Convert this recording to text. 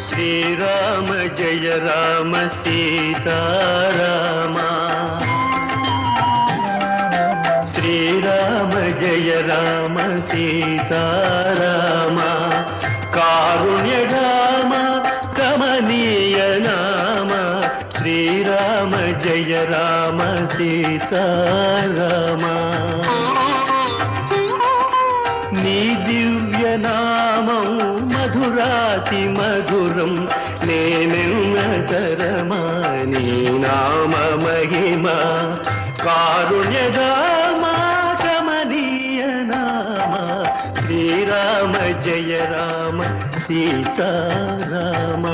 శ్రీరామ జయ రామ సీతారామ, శ్రీరామ జయ రామ సీతారామ, కారుణ్యరామ కమనీయ నామ, శ్రీరామ జయ రామ సీతారామ. నీ దివ్య నామం మధురాతి మధురం, నేనెన్న తరమా నీ నామ మహిమ, కారుణ్యరామ కమనీయ నామ, శ్రీరామ జయ రామ సీతారామ.